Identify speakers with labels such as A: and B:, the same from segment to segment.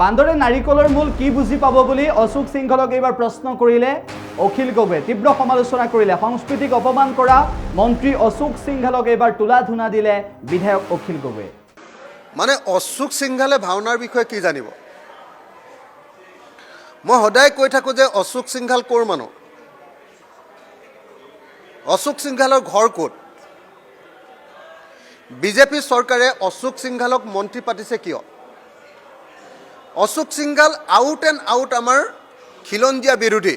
A: বান্দৰে নাৰিকলৰ মূল কি বুজি পাব বুলি অশোক সিংহলক এইবাৰ প্ৰশ্ন কৰিলে অখিল গগৈয়ে তীব্ৰ সমালোচনা কৰিলে সংস্কৃতিক অপমান কৰা মন্ত্ৰী অশোক সিংহলক এইবাৰ তুলা ধুনা দিলে বিধায়ক অখিল গগৈয়ে
B: মানে অশোক সিংহলে ভাওনাৰ বিষয়ে কি জানিব মই সদায় কৈ থাকো যে অশোক সিংহল কোৰ মানুহ অশোক সিংহলৰ ঘৰ ক'ত বিজেপি চৰকাৰে অশোক সিংহলক মন্ত্ৰী পাতিছে কিয় Ashok Singhal out and out আমাৰ খিলঞ্জীয়া বিৰোধী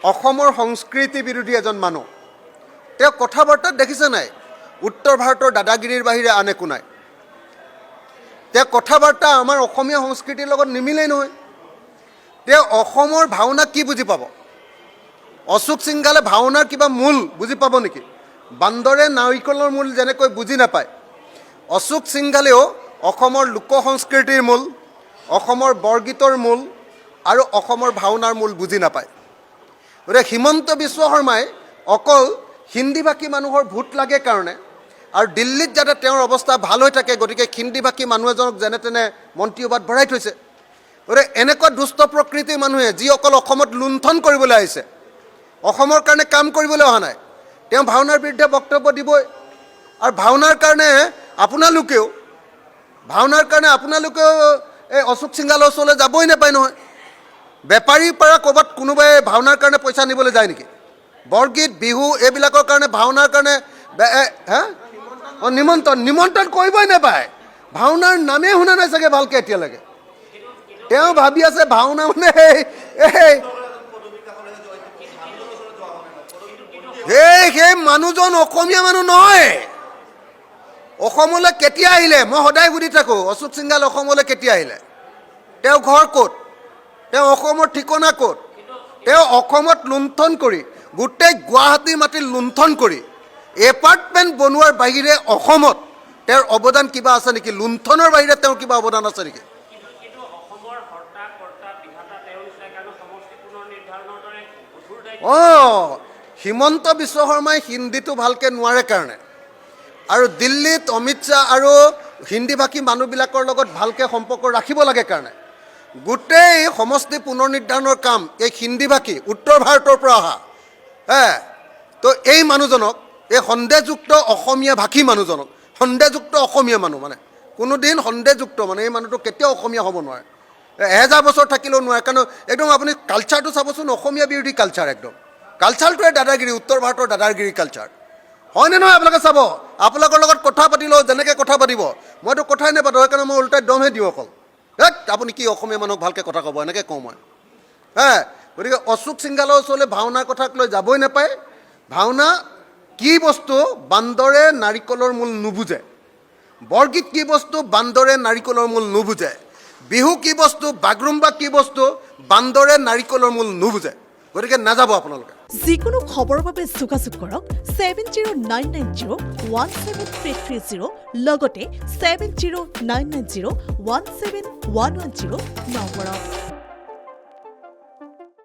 B: অসমৰ সংস্কৃতি বিৰোধী এজন মানুহ তেওঁ কথা বাৰ্তাত দেখিছে নাই উত্তৰ ভাৰতৰ দাদাগিৰিৰ বাহিৰে আন একো নাই তেওঁ কথা বাৰ্তা আমাৰ অসমীয়া সংস্কৃতিৰ লগত নিমিলেই নহয় তেওঁ অসমৰ ভাওনা কি বুজি পাব অশোক সিংহলে ভাওনাৰ কিবা মূল বুজি পাব নেকি বান্দৰে নাৰিকলৰ মূল যেনেকৈ বুজি নাপায় অশোক সিংহলেও অসমৰ লোক সংস্কৃতিৰ মূল অসমৰ বৰগীতৰ মূল আৰু অসমৰ ভাওনাৰ মূল বুজি নাপায় গতিকে হিমন্ত বিশ্ব শৰ্মাই অকল হিন্দীভাষী মানুহৰ ভোট লাগে কাৰণে আৰু দিল্লীত যাতে তেওঁৰ অৱস্থা ভাল হৈ থাকে গতিকে হিন্দীভাষী মানুহ এজনক যেনে তেনে মন্ত্ৰীসভাত ভৰাই থৈছে গতিকে এনেকুৱা দুষ্ট প্ৰকৃতিৰ মানুহে যি অকল অসমত লুণ্ঠন কৰিবলৈ আহিছে অসমৰ কাৰণে কাম কৰিবলৈ অহা নাই তেওঁ ভাওনাৰ বিৰুদ্ধে বক্তব্য দিবই আৰু ভাওনাৰ কাৰণে আপোনালোকেও এই অশোক সিংহলৰ ওচৰলৈ যাবই নাপায় নহয় বেপাৰীৰ পৰা ক'ৰবাত কোনোবাই ভাওনাৰ কাৰণে পইচা নিবলৈ যায় নেকি বৰগীত বিহু এইবিলাকৰ কাৰণে ভাওনাৰ কাৰণে নিমন্ত্ৰণ কৰিবই নাপায় ভাওনাৰ নামেই শুনা নাই চাগে ভালকৈ এতিয়ালৈকে তেওঁ ভাবি আছে ভাওনা মানে সেই মানুহজন অসমীয়া মানুহ নহয় অসমলৈ কেতিয়া আহিলে মই সদায় সুধি থাকোঁ অশোক সিংহল অসমলৈ কেতিয়া আহিলে তেওঁ ঘৰ ক'ত তেওঁ অসমৰ ঠিকনা ক'ত তেওঁ অসমত লুণ্ঠন কৰি গোটেই গুৱাহাটীৰ মাটি লুণ্ঠন কৰি এপাৰ্টমেণ্ট বনোৱাৰ বাহিৰে অসমত তেওঁৰ অৱদান কিবা আছে নেকি লুণ্ঠনৰ বাহিৰে তেওঁৰ কিবা অৱদান আছে নেকি হিমন্ত বিশ্ব শৰ্মাই হিন্দীটো ভালকৈ নোৱাৰে কাৰণে আৰু দিল্লীত অমিত শ্বাহ আৰু হিন্দীভাষী মানুহবিলাকৰ লগত ভালকৈ সম্পৰ্ক ৰাখিব লাগে কাৰণে গোটেই সমষ্টি পুনৰ নিৰ্ধাৰণৰ কাম এই হিন্দীভাষী উত্তৰ ভাৰতৰ পৰা অহা তো এই মানুহজনক এই সন্দেহযুক্ত অসমীয়া ভাষী মানুহজনক সন্দেহযুক্ত অসমীয়া মানুহ মানে কোনোদিন সন্দেহযুক্ত মানে এই মানুহটো কেতিয়াও অসমীয়া হ'ব নোৱাৰে এহেজাৰ বছৰ থাকিলেও নোৱাৰে কাৰণ একদম আপুনি কালচাৰটো চাবচোন অসমীয়া বিৰোধী কালচাৰ একদম কালচাৰটোৱে দাদাগিৰি উত্তৰ ভাৰতৰ দাদাগিৰি কালচাৰ হয়নে নহয় আপোনালোকে চাব আপোনালোকৰ লগত কথা পাতিলেও যেনেকৈ কথা পাতিব মইতো কথাই নাপাতো সেইকাৰণে মই ওলোটাই দমহে দিওঁ অকল আপুনি কি অসমীয়া মানুহক ভালকৈ কথা ক'ব এনেকৈ কওঁ মই গতিকে অশোক সিংহলৰ ওচৰলৈ ভাওনাৰ কথাক লৈ যাবই নাপায় ভাওনা কি বস্তু বান্দৰে নাৰিকলৰ মূল নুবুজে বৰগীত কি বস্তু বান্দৰে নাৰিকলৰ মূল নুবুজে বিহু কি বস্তু বাগৰুম্বা কি বস্তু বান্দৰে নাৰিকলৰ মূল নুবুজে গতিকে নাযাব আপোনালোকে
C: যিকোনো খবৰৰ বাবে যোগাযোগ কৰক 7099017330 লগতে 7099017110 নম্বৰত